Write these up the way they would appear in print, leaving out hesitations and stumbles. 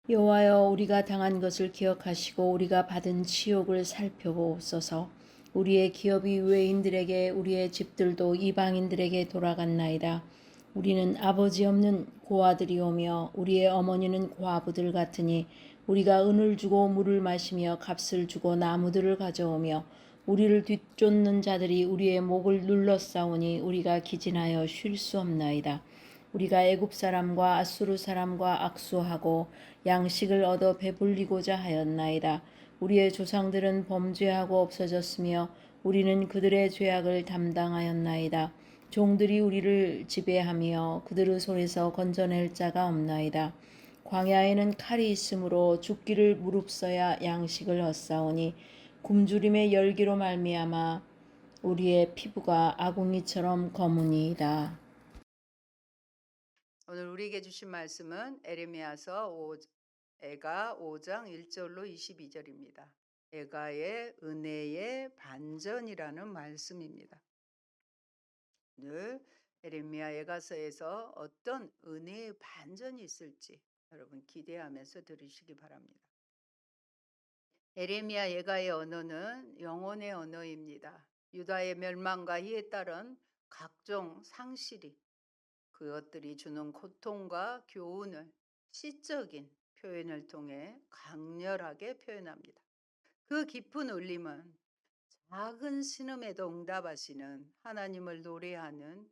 여호와여, 우리가 당한 것을 기억하시고 우리가 받은 치욕을 살펴보소서. 우리의 기업이 외인들에게, 우리의 집들도 이방인들에게 돌아갔나이다. 우리는 아버지 없는 고아들이오며 우리의 어머니는 과부들 같으니, 우리가 은을 주고 물을 마시며 값을 주고 나무들을 가져오며 우리를 뒤쫓는 자들이 우리의 목을 눌러싸우니 우리가 기진하여 쉴 수 없나이다. 우리가 애굽 사람과 아수르 사람과 악수하고 양식을 얻어 배불리고자 하였나이다. 우리의 조상들은 범죄하고 없어졌으며 우리는 그들의 죄악을 담당하였나이다. 종들이 우리를 지배하며 그들의 손에서 건져낼 자가 없나이다. 광야에는 칼이 있으므로 죽기를 무릅써야 양식을 얻사오니, 굶주림의 열기로 말미암아 우리의 피부가 아궁이처럼 검으니이다. 오늘 우리에게 주신 말씀은 에레미야서 에가 5장 1절로 22절입니다. 에가의 은혜의 반전이라는 말씀입니다. 오늘 에레미야 에가서에서 어떤 은혜의 반전이 있을지 여러분 기대하면서 들으시기 바랍니다. 에레미야 에가의 언어는 영혼의 언어입니다. 유다의 멸망과 이에 따른 각종 상실이 그것들이 주는 고통과 교훈을 시적인 표현을 통해 강렬하게 표현합니다. 그 깊은 울림은 작은 신음에도 응답하시는 하나님을 노래하는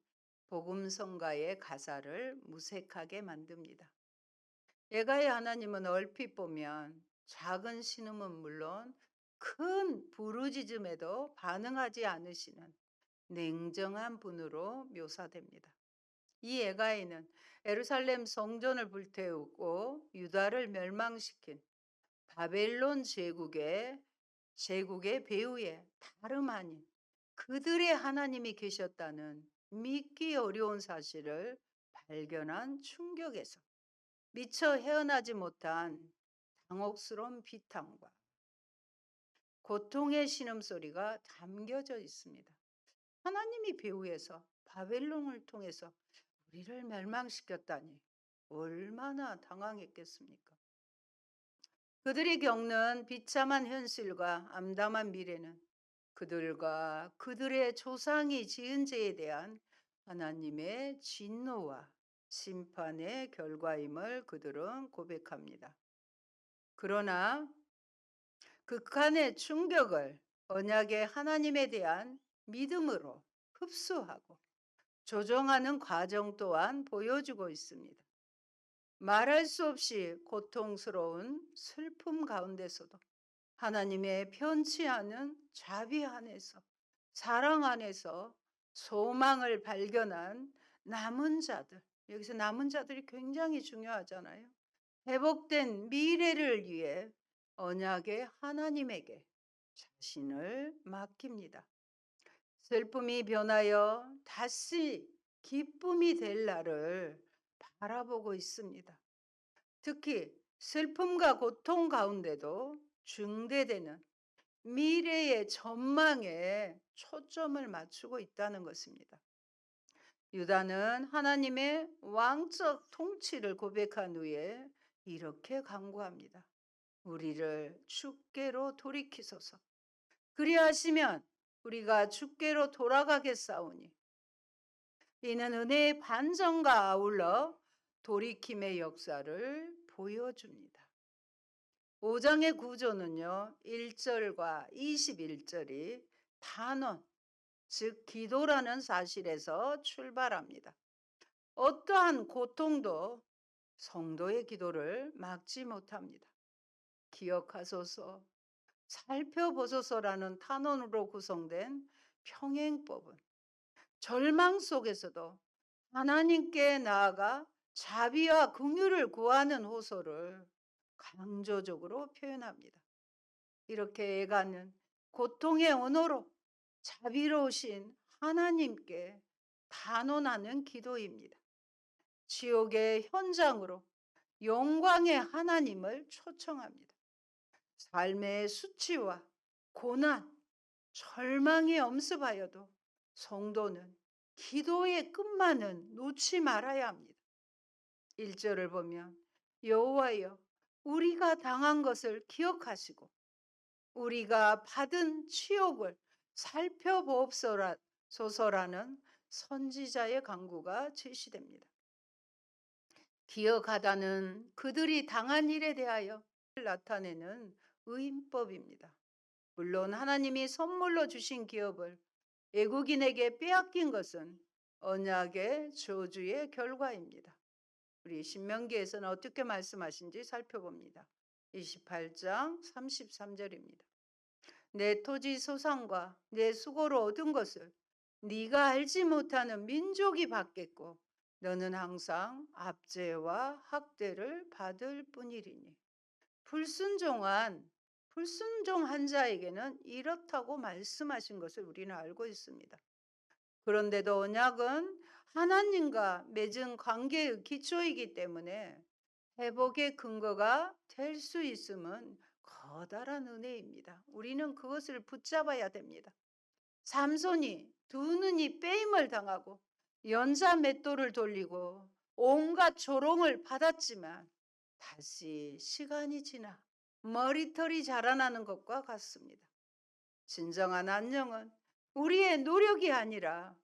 복음성가의 가사를 무색하게 만듭니다. 예가의 하나님은 얼핏 보면 작은 신음은 물론 큰 부르짖음에도 반응하지 않으시는 냉정한 분으로 묘사됩니다. 이 예가에는 예루살렘 성전을 불태우고 유다를 멸망시킨 바벨론 제국의 배후에 다름 아닌 그들의 하나님이 계셨다는 믿기 어려운 사실을 발견한 충격에서 미처 헤어나지 못한 당혹스러운 비탄과 고통의 신음소리가 담겨져 있습니다. 하나님이 배후에서 바벨론을 통해서 우리를 멸망시켰다니 얼마나 당황했겠습니까? 그들이 겪는 비참한 현실과 암담한 미래는 그들과 그들의 조상이 지은 죄에 대한 하나님의 진노와 심판의 결과임을 그들은 고백합니다. 그러나 극한의 충격을 언약의 하나님에 대한 믿음으로 흡수하고 조정하는 과정 또한 보여주고 있습니다. 말할 수 없이 고통스러운 슬픔 가운데서도 하나님의 편치 않은 자비 안에서, 사랑 안에서 소망을 발견한 남은 자들, 여기서 남은 자들이 굉장히 중요하잖아요. 회복된 미래를 위해 언약의 하나님에게 자신을 맡깁니다. 슬픔이 변하여 다시 기쁨이 될 날을 바라보고 있습니다. 특히 슬픔과 고통 가운데도 증대되는 미래의 전망에 초점을 맞추고 있다는 것입니다. 유다는 하나님의 왕적 통치를 고백한 후에 이렇게 간구합니다. 우리를 주께로 돌이키소서. 그리하시면 우리가 주께로 돌아가겠사오니, 이는 은혜의 반전과 아울러 돌이킴의 역사를 보여줍니다. 5장의 구조는요, 1절과 21절이 단원, 즉 기도라는 사실에서 출발합니다. 어떠한 고통도 성도의 기도를 막지 못합니다. 기억하소서, 살펴보소서라는 탄원으로 구성된 평행법은 절망 속에서도 하나님께 나아가 자비와 긍휼을 구하는 호소를 강조적으로 표현합니다. 이렇게 애가는 고통의 언어로 자비로우신 하나님께 단언하는 기도입니다. 지옥의 현장으로 영광의 하나님을 초청합니다. 삶의 수치와 고난, 절망에 엄습하여도 성도는 기도의 끝만은 놓지 말아야 합니다. 1절을 보면 여호와여, 우리가 당한 것을 기억하시고 우리가 받은 치욕을 살펴보옵소서라는 선지자의 강구가 제시됩니다. 기억하다는 그들이 당한 일에 대하여 나타내는 의인법입니다. 물론 하나님이 선물로 주신 기업을 외국인에게 빼앗긴 것은 언약의 저주의 결과입니다. 우리 신명기에서는 어떻게 말씀하신지 살펴봅니다. 28장 33절입니다. 내 토지 소산과 내 수고로 얻은 것을 네가 알지 못하는 민족이 받겠고 너는 항상 압제와 학대를 받을 뿐이리니. 불순종한 자에게는 이렇다고 말씀하신 것을 우리는 알고 있습니다. 그런데도 언약은 하나님과 맺은 관계의 기초이기 때문에 회복의 근거가 될 수 있음은 커다란 은혜입니다. 우리는 그것을 붙잡아야 됩니다. 삼손이 두 눈이 빼임을 당하고 연자 맷돌을 돌리고 온갖 조롱을 받았지만 다시 시간이 지나 머리털이 자라나는 것과 같습니다. 진정한 안녕은 우리의 노력이 아니라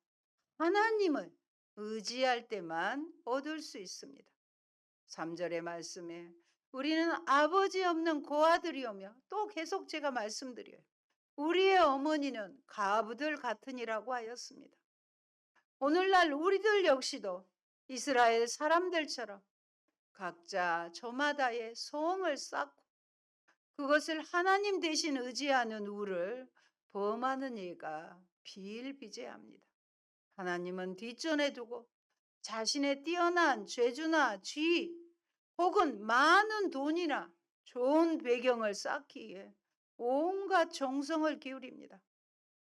하나님을 의지할 때만 얻을 수 있습니다. 3절의 말씀에 우리는 아버지 없는 고아들이오며, 또 계속 제가 말씀드려요. 우리의 어머니는 가부들 같으니라고 하였습니다. 오늘날 우리들 역시도 이스라엘 사람들처럼 각자 저마다의 소원을 쌓고 그것을 하나님 대신 의지하는 우를 범하는 일가 비일비재합니다. 하나님은 뒷전에 두고 자신의 뛰어난 죄주나 쥐 혹은 많은 돈이나 좋은 배경을 쌓기에 온갖 정성을 기울입니다.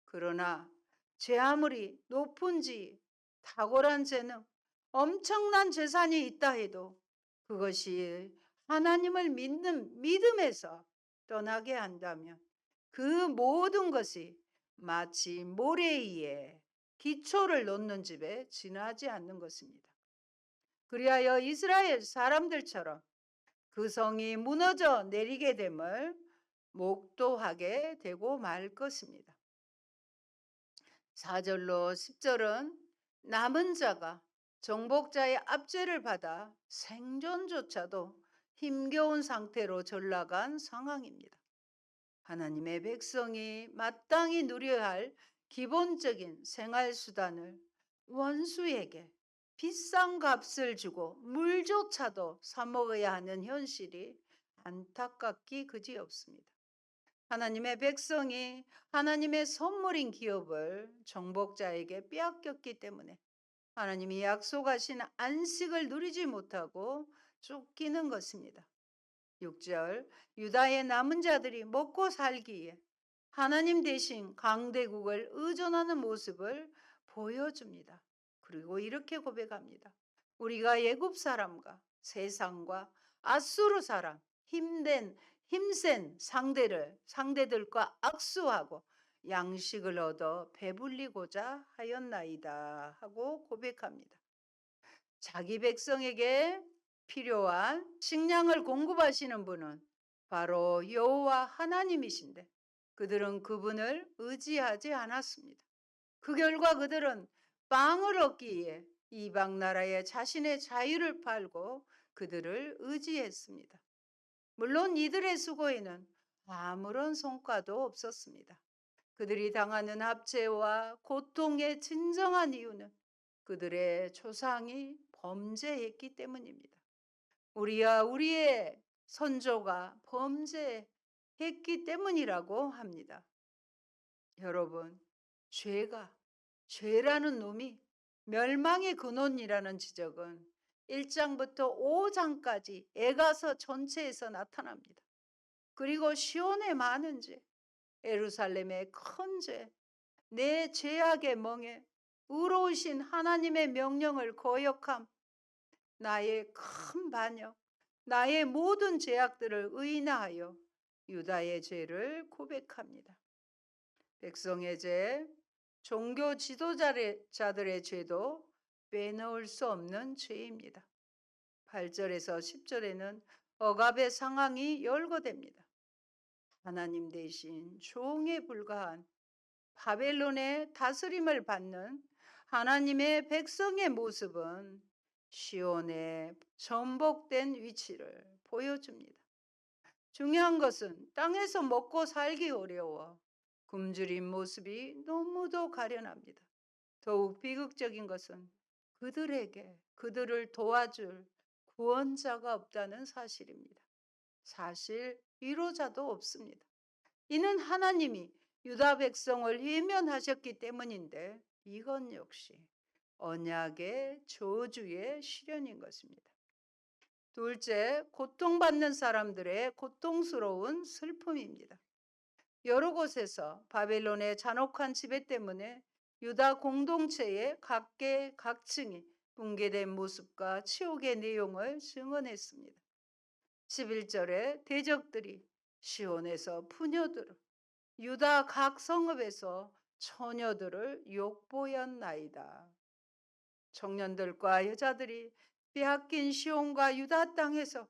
그러나 제 아무리 높은지 탁월한 재능, 엄청난 재산이 있다 해도 그것이 하나님을 믿는 믿음에서 떠나게 한다면 그 모든 것이 마치 모래 위에 기초를 놓는 집에 지나지 않는 것입니다. 그리하여 이스라엘 사람들처럼 그 성이 무너져 내리게 됨을 목도하게 되고 말 것입니다. 4절로 10절은 남은 자가 정복자의 압제를 받아 생존조차도 힘겨운 상태로 전락한 상황입니다. 하나님의 백성이 마땅히 누려야 할 기본적인 생활수단을 원수에게 비싼 값을 주고 물조차도 사 먹어야 하는 현실이 안타깝기 그지없습니다. 하나님의 백성이 하나님의 선물인 기업을 정복자에게 빼앗겼기 때문에 하나님이 약속하신 안식을 누리지 못하고 쫓기는 것입니다. 6절, 유다의 남은 자들이 먹고 살기에 하나님 대신 강대국을 의존하는 모습을 보여줍니다. 그리고 이렇게 고백합니다. 우리가 애굽 사람과 세상과 아수르 사람, 힘센 상대들과 악수하고 양식을 얻어 배불리고자 하였나이다 하고 고백합니다. 자기 백성에게 필요한 식량을 공급하시는 분은 바로 여호와 하나님이신데 그들은 그분을 의지하지 않았습니다. 그 결과 그들은 빵을 얻기 위해 이방 나라에 자신의 자유를 팔고 그들을 의지했습니다. 물론 이들의 수고에는 아무런 성과도 없었습니다. 그들이 당하는 압제와 고통의 진정한 이유는 그들의 조상이 범죄했기 때문입니다. 우리와 우리의 선조가 범죄했기 때문이라고 합니다. 여러분, 죄라는 놈이 멸망의 근원이라는 지적은 1장부터 5장까지 에가서 전체에서 나타납니다. 그리고 시온의 많은 죄, 예루살렘의 큰 죄, 내 죄악의 멍에 의로우신 하나님의 명령을 거역함, 나의 큰 반역, 나의 모든 죄악들을 의인하여 유다의 죄를 고백합니다. 백성의 죄, 종교 지도자들의 죄도 빼놓을 수 없는 죄입니다. 8절에서 10절에는 억압의 상황이 열거됩니다. 하나님 대신 종에 불과한 바벨론의 다스림을 받는 하나님의 백성의 모습은 시온의 전복된 위치를 보여줍니다. 중요한 것은 땅에서 먹고 살기 어려워 굶주린 모습이 너무도 가련합니다. 더욱 비극적인 것은 그들에게 그들을 도와줄 구원자가 없다는 사실입니다. 사실 위로자도 없습니다. 이는 하나님이 유다 백성을 외면하셨기 때문인데 이건 역시 언약의 저주의 실현인 것입니다. 둘째, 고통받는 사람들의 고통스러운 슬픔입니다. 여러 곳에서 바벨론의 잔혹한 지배 때문에 유다 공동체의 각계각층이 붕괴된 모습과 치욕의 내용을 증언했습니다. 11절에 대적들이 시온에서 푸녀들을, 유다 각 성읍에서 처녀들을 욕보였나이다. 청년들과 여자들이 빼앗긴 시온과 유다 땅에서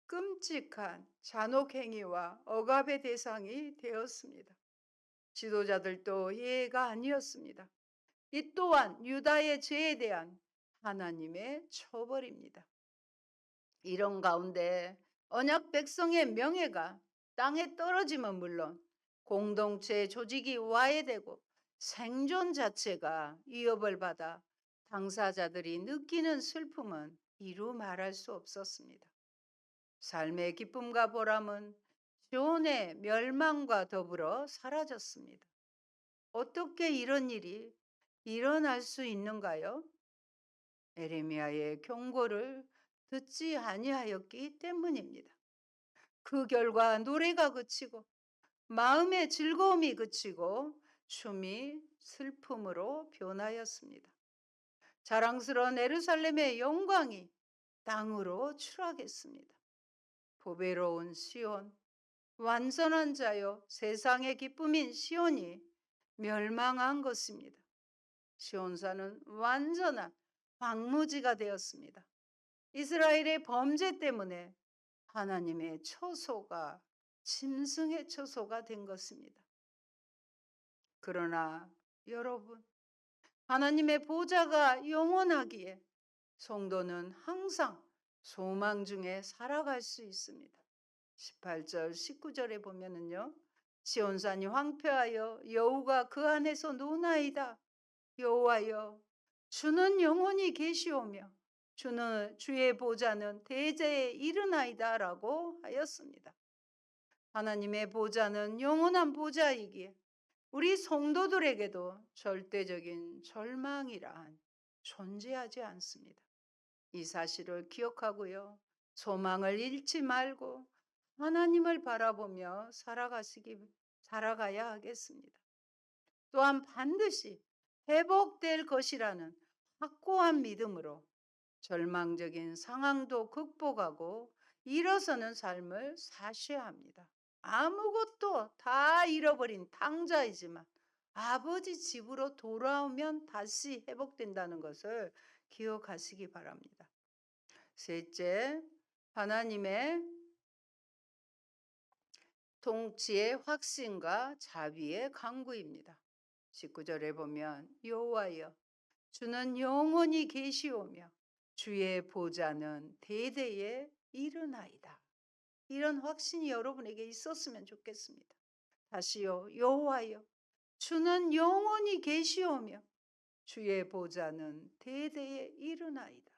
끔찍한 잔혹행위와 억압의 대상이 되었습니다. 지도자들도 예외가 아니었습니다. 이 또한 유다의 죄에 대한 하나님의 처벌입니다. 이런 가운데 언약 백성의 명예가 땅에 떨어지면 물론 공동체 조직이 와해되고 생존 자체가 위협을 받아 당사자들이 느끼는 슬픔은 이루 말할 수 없었습니다. 삶의 기쁨과 보람은 시온의 멸망과 더불어 사라졌습니다. 어떻게 이런 일이 일어날 수 있는가요? 에레미야의 경고를 듣지 아니하였기 때문입니다. 그 결과 노래가 그치고 마음의 즐거움이 그치고 춤이 슬픔으로 변하였습니다. 자랑스러운 예루살렘의 영광이 땅으로 추락했습니다. 보배로운 시온, 완전한 자요 세상의 기쁨인 시온이 멸망한 것입니다. 시온산은 완전한 황무지가 되었습니다. 이스라엘의 범죄 때문에 하나님의 처소가 짐승의 처소가 된 것입니다. 그러나 여러분, 하나님의 보좌가 영원하기에 성도는 항상 소망 중에 살아갈 수 있습니다. 18절, 19절에 보면은요. 시온산이 황폐하여 여우가 그 안에서 노나이다. 여호와여, 주는 영원히 계시오며 주의 보좌는 대제에 이르나이다 라고 하였습니다. 하나님의 보좌는 영원한 보좌이기에 우리 성도들에게도 절대적인 절망이란 존재하지 않습니다. 이 사실을 기억하고요. 소망을 잃지 말고 하나님을 바라보며 살아가야 하겠습니다. 또한 반드시 회복될 것이라는 확고한 믿음으로 절망적인 상황도 극복하고 일어서는 삶을 사셔야 합니다. 아무것도 다 잃어버린 탕자이지만 아버지 집으로 돌아오면 다시 회복된다는 것을 기억하시기 바랍니다. 셋째, 하나님의 통치의 확신과 자비의 강구입니다. 19절에 보면 여호와여, 주는 영원히 계시오며 주의 보좌는 대대에 이르나이다. 이런 확신이 여러분에게 있었으면 좋겠습니다. 다시요, 여호와여, 주는 영원히 계시오며 주의 보좌는 대대에 이르나이다.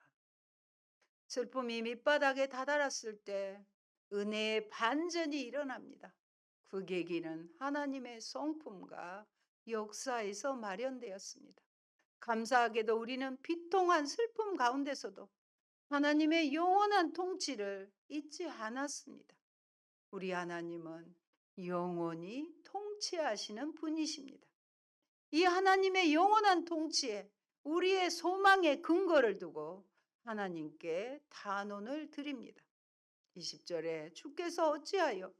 슬픔이 밑바닥에 다다랐을 때 은혜의 반전이 일어납니다. 그 계기는 하나님의 성품과 역사에서 마련되었습니다. 감사하게도 우리는 비통한 슬픔 가운데서도 하나님의 영원한 통치를 잊지 않았습니다. 우리 하나님은 영원히 통치하시는 분이십니다. 이 하나님의 영원한 통치에 우리의 소망의 근거를 두고 하나님께 단언을 드립니다. 20절에 주께서 어찌하여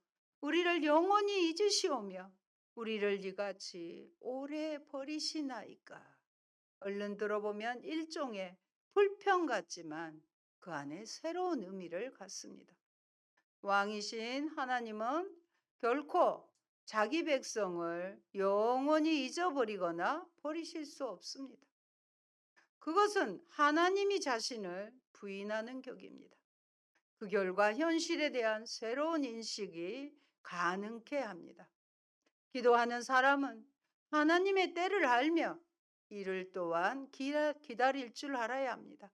우리를 영원히 잊으시오며 우리를 이같이 오래 버리시나이까. 얼른 들어보면 일종의 불평 같지만 그 안에 새로운 의미를 갖습니다. 왕이신 하나님은 결코 자기 백성을 영원히 잊어버리거나 버리실 수 없습니다. 그것은 하나님이 자신을 부인하는 격입니다. 그 결과 현실에 대한 새로운 인식이 가능케 합니다. 기도하는 사람은 하나님의 때를 알며 이를 또한 기다릴 줄 알아야 합니다.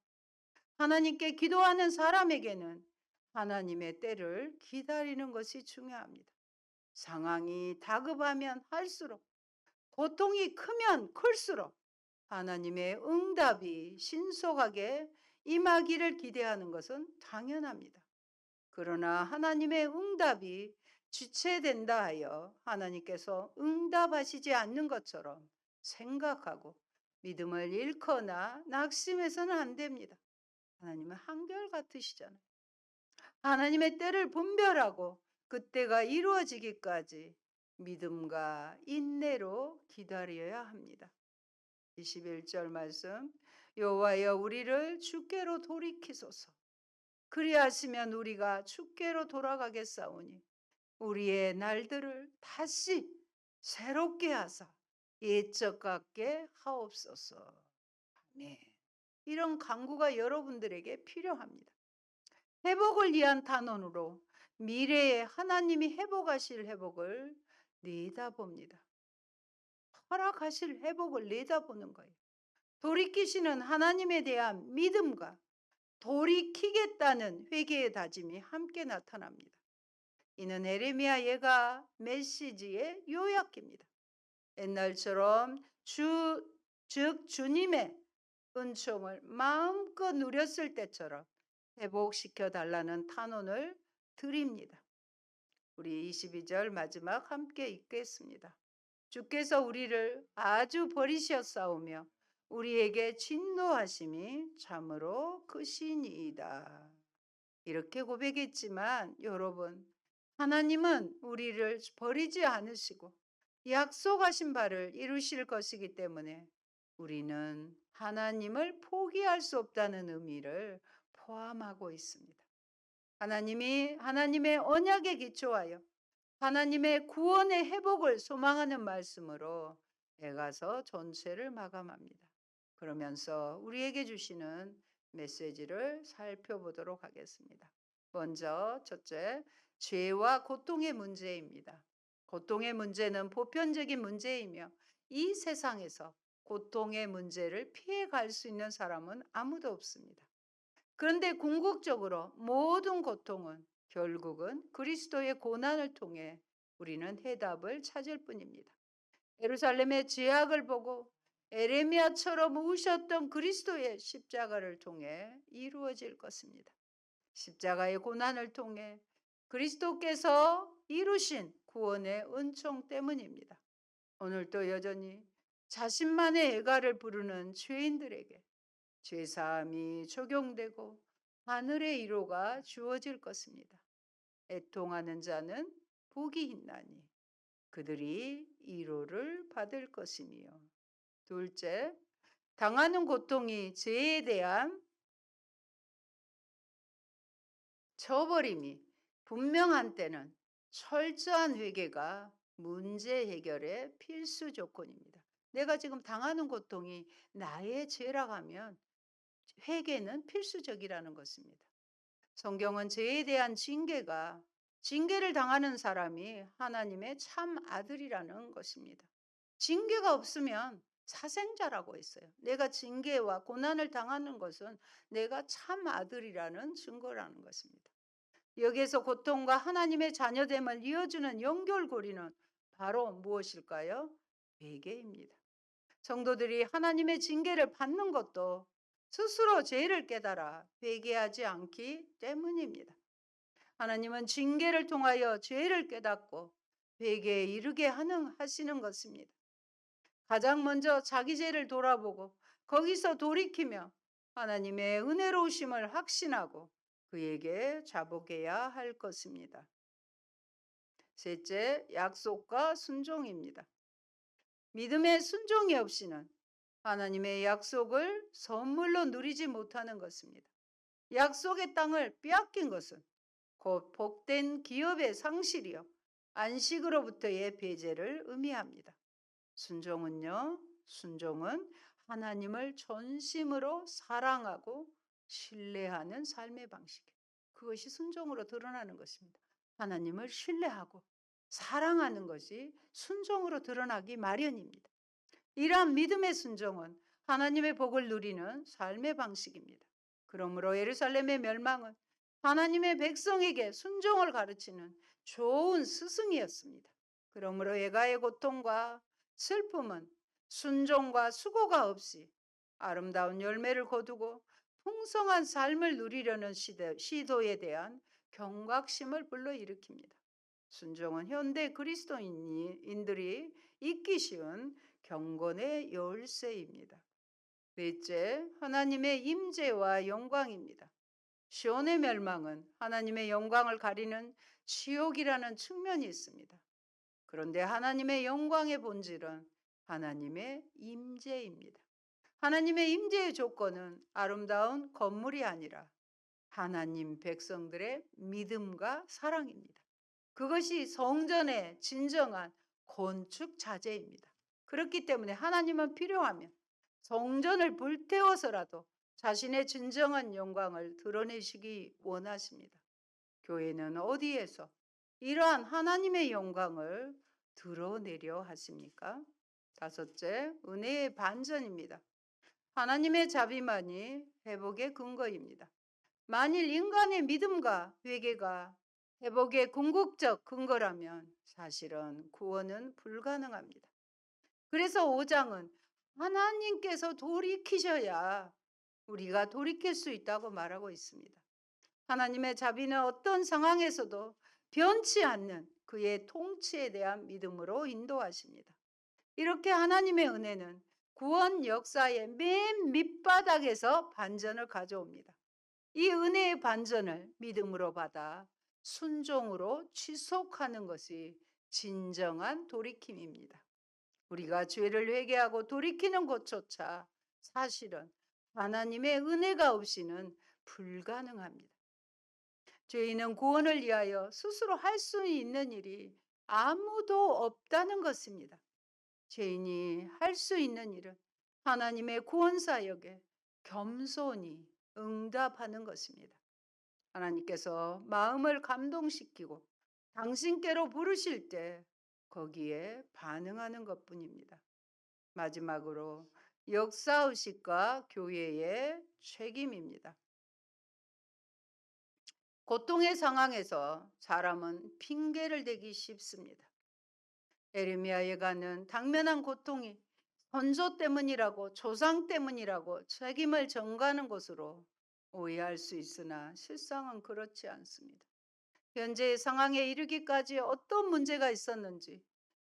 하나님께 기도하는 사람에게는 하나님의 때를 기다리는 것이 중요합니다. 상황이 다급하면 할수록, 고통이 크면 클수록 하나님의 응답이 신속하게 임하기를 기대하는 것은 당연합니다. 그러나 하나님의 응답이 지체된다 하여 하나님께서 응답하시지 않는 것처럼 생각하고 믿음을 잃거나 낙심해서는 안 됩니다. 하나님은 한결같으시잖아요. 하나님의 때를 분별하고 그때가 이루어지기까지 믿음과 인내로 기다려야 합니다. 21절 말씀, 여호와여 우리를 주께로 돌이키소서. 그리하시면 우리가 주께로 돌아가겠사오니 우리의 날들을 다시 새롭게 하사 옛적 같게 하옵소서. 아멘. 이런 간구가 여러분들에게 필요합니다. 회복을 위한 단원으로 미래에 하나님이 회복하실 회복을 내다봅니다. 허락하실 회복을 내다보는 거예요. 돌이키시는 하나님에 대한 믿음과 돌이키겠다는 회개의 다짐이 함께 나타납니다. 이는 에레미야 예가 메시지의 요약입니다. 옛날처럼 즉 주님의 은총을 마음껏 누렸을 때처럼 회복시켜 달라는 탄원을 드립니다. 우리 22절 마지막 함께 읽겠습니다. 주께서 우리를 아주 버리셨사오며 우리에게 진노하심이 참으로 크시니이다. 이렇게 고백했지만 여러분, 하나님은 우리를 버리지 않으시고 약속하신 바를 이루실 것이기 때문에 우리는 하나님을 포기할 수 없다는 의미를 포함하고 있습니다. 하나님이 하나님의 언약에 기초하여 하나님의 구원의 회복을 소망하는 말씀으로 에가서 전체를 마감합니다. 그러면서 우리에게 주시는 메시지를 살펴보도록 하겠습니다. 먼저 첫째, 죄와 고통의 문제입니다. 고통의 문제는 보편적인 문제이며 이 세상에서 고통의 문제를 피해갈 수 있는 사람은 아무도 없습니다. 그런데 궁극적으로 모든 고통은 결국은 그리스도의 고난을 통해 우리는 해답을 찾을 뿐입니다. 예루살렘의 죄악을 보고 에레미야처럼 우셨던 그리스도의 십자가를 통해 이루어질 것입니다. 십자가의 고난을 통해 그리스도께서 이루신 구원의 은총 때문입니다. 오늘도 여전히 자신만의 애가를 부르는 죄인들에게 죄사함이 적용되고 하늘의 위로가 주어질 것입니다. 애통하는 자는 복이 있나니 그들이 위로를 받을 것이며. 둘째, 당하는 고통이 죄에 대한 처벌임이 분명한 때는 철저한 회개가 문제 해결의 필수 조건입니다. 내가 지금 당하는 고통이 나의 죄라고 하면 회개는 필수적이라는 것입니다. 성경은 죄에 대한 징계를 당하는 사람이 하나님의 참 아들이라는 것입니다. 징계가 없으면 사생자라고 했어요. 내가 징계와 고난을 당하는 것은 내가 참 아들이라는 증거라는 것입니다. 여기에서 고통과 하나님의 자녀됨을 이어주는 연결고리는 바로 무엇일까요? 회개입니다. 성도들이 하나님의 징계를 받는 것도 스스로 죄를 깨달아 회개하지 않기 때문입니다. 하나님은 징계를 통하여 죄를 깨닫고 회개에 이르게 하시는 것입니다. 가장 먼저 자기 죄를 돌아보고 거기서 돌이키며 하나님의 은혜로우심을 확신하고 그에게 자복해야 할 것입니다. 셋째, 약속과 순종입니다. 믿음의 순종이 없이는 하나님의 약속을 선물로 누리지 못하는 것입니다. 약속의 땅을 빼앗긴 것은 곧 복된 기업의 상실이요 안식으로부터의 배제를 의미합니다. 순종은 하나님을 전심으로 사랑하고 신뢰하는 삶의 방식이에요. 그것이 순종으로 드러나는 것입니다. 하나님을 신뢰하고 사랑하는 것이 순종으로 드러나기 마련입니다. 이러한 믿음의 순종은 하나님의 복을 누리는 삶의 방식입니다. 그러므로 예루살렘의 멸망은 하나님의 백성에게 순종을 가르치는 좋은 스승이었습니다. 그러므로 예가의 고통과 슬픔은 순종과 수고가 없이 아름다운 열매를 거두고 풍성한 삶을 누리려는 시도에 대한 경각심을 불러일으킵니다. 순종은 현대 그리스도인들이 잊기 쉬운 경건의 열쇠입니다. 넷째, 하나님의 임재와 영광입니다. 시온의 멸망은 하나님의 영광을 가리는 지옥이라는 측면이 있습니다. 그런데 하나님의 영광의 본질은 하나님의 임재입니다. 하나님의 임재의 조건은 아름다운 건물이 아니라 하나님 백성들의 믿음과 사랑입니다. 그것이 성전의 진정한 건축 자재입니다. 그렇기 때문에 하나님은 필요하면 성전을 불태워서라도 자신의 진정한 영광을 드러내시기 원하십니다. 교회는 어디에서 이러한 하나님의 영광을 드러내려 하십니까? 다섯째, 은혜의 반전입니다. 하나님의 자비만이 회복의 근거입니다. 만일 인간의 믿음과 회개가 회복의 궁극적 근거라면 사실은 구원은 불가능합니다. 그래서 5장은 하나님께서 돌이키셔야 우리가 돌이킬 수 있다고 말하고 있습니다. 하나님의 자비는 어떤 상황에서도 변치 않는 그의 통치에 대한 믿음으로 인도하십니다. 이렇게 하나님의 은혜는 구원 역사의 맨 밑바닥에서 반전을 가져옵니다. 이 은혜의 반전을 믿음으로 받아 순종으로 지속하는 것이 진정한 돌이킴입니다. 우리가 죄를 회개하고 돌이키는 것조차 사실은 하나님의 은혜가 없이는 불가능합니다. 죄인은 구원을 위하여 스스로 할 수 있는 일이 아무도 없다는 것입니다. 죄인이 할 수 있는 일은 하나님의 구원 사역에 겸손히 응답하는 것입니다. 하나님께서 마음을 감동시키고 당신께로 부르실 때 거기에 반응하는 것뿐입니다. 마지막으로 역사의식과 교회의 책임입니다. 고통의 상황에서 사람은 핑계를 대기 쉽습니다. 에레미야 예가는 당면한 고통이 선조 때문이라고 조상 때문이라고 책임을 전가하는 것으로 오해할 수 있으나 실상은 그렇지 않습니다. 현재의 상황에 이르기까지 어떤 문제가 있었는지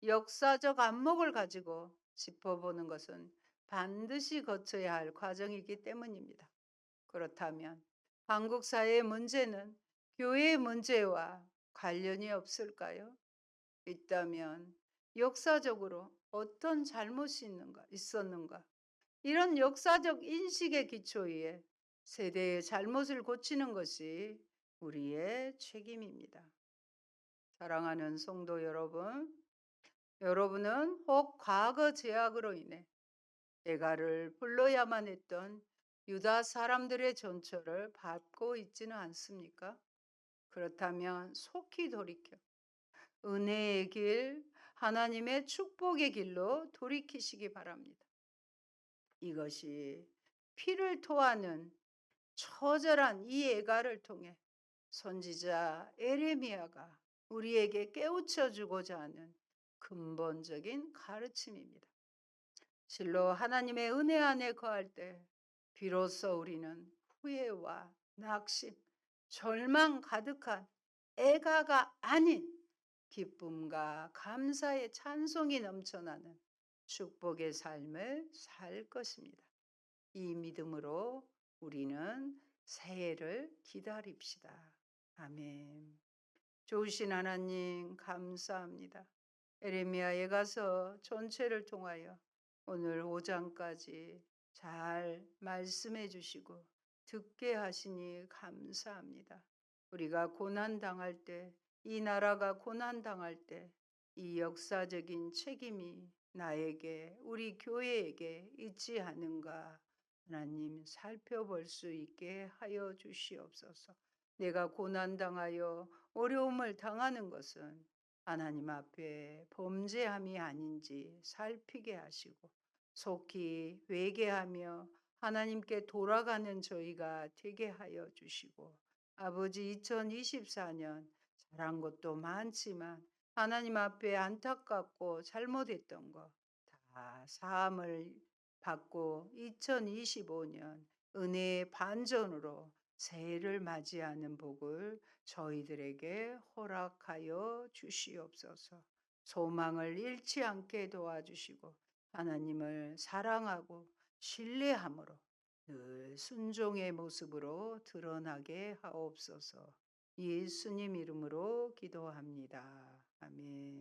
역사적 안목을 가지고 짚어보는 것은 반드시 거쳐야 할 과정이기 때문입니다. 그렇다면 한국 사회의 문제는 교회의 문제와 관련이 없을까요? 있다면 역사적으로 어떤 잘못이 있었는가? 이런 역사적 인식의 기초에 세대의 잘못을 고치는 것이 우리의 책임입니다. 사랑하는 성도 여러분, 여러분은 혹 과거 제약으로 인해 애가를 불러야만 했던 유다 사람들의 전처를 밟고 있지는 않습니까? 그렇다면 속히 돌이켜 은혜의 길, 하나님의 축복의 길로 돌이키시기 바랍니다. 이것이 피를 토하는 처절한 이 애가를 통해 선지자 에레미야가 우리에게 깨우쳐 주고자 하는 근본적인 가르침입니다. 실로 하나님의 은혜 안에 거할 때 비로소 우리는 후회와 낙심, 절망 가득한 애가가 아닌 기쁨과 감사의 찬송이 넘쳐나는 축복의 삶을 살 것입니다. 이 믿음으로 우리는 새해를 기다립시다. 아멘. 좋으신 하나님 감사합니다. 에레미야에 가서 전체를 통하여 오늘 5장까지 잘 말씀해 주시고 듣게 하시니 감사합니다. 우리가 고난 당할 때, 이 나라가 고난 당할 때, 이 역사적인 책임이 나에게, 우리 교회에게 있지 않은가? 하나님 살펴볼 수 있게 하여 주시옵소서. 내가 고난 당하여 어려움을 당하는 것은 하나님 앞에 범죄함이 아닌지 살피게 하시고 속히 회개하며 하나님께 돌아가는 저희가 되게 하여 주시고 아버지 2024년 잘한 것도 많지만 하나님 앞에 안타깝고 잘못했던 거 다 사함을 받고 2025년 은혜의 반전으로 새해를 맞이하는 복을 저희들에게 허락하여 주시옵소서. 소망을 잃지 않게 도와주시고 하나님을 사랑하고 신뢰함으로 늘 순종의 모습으로 드러나게 하옵소서. 예수님 이름으로 기도합니다. 아멘.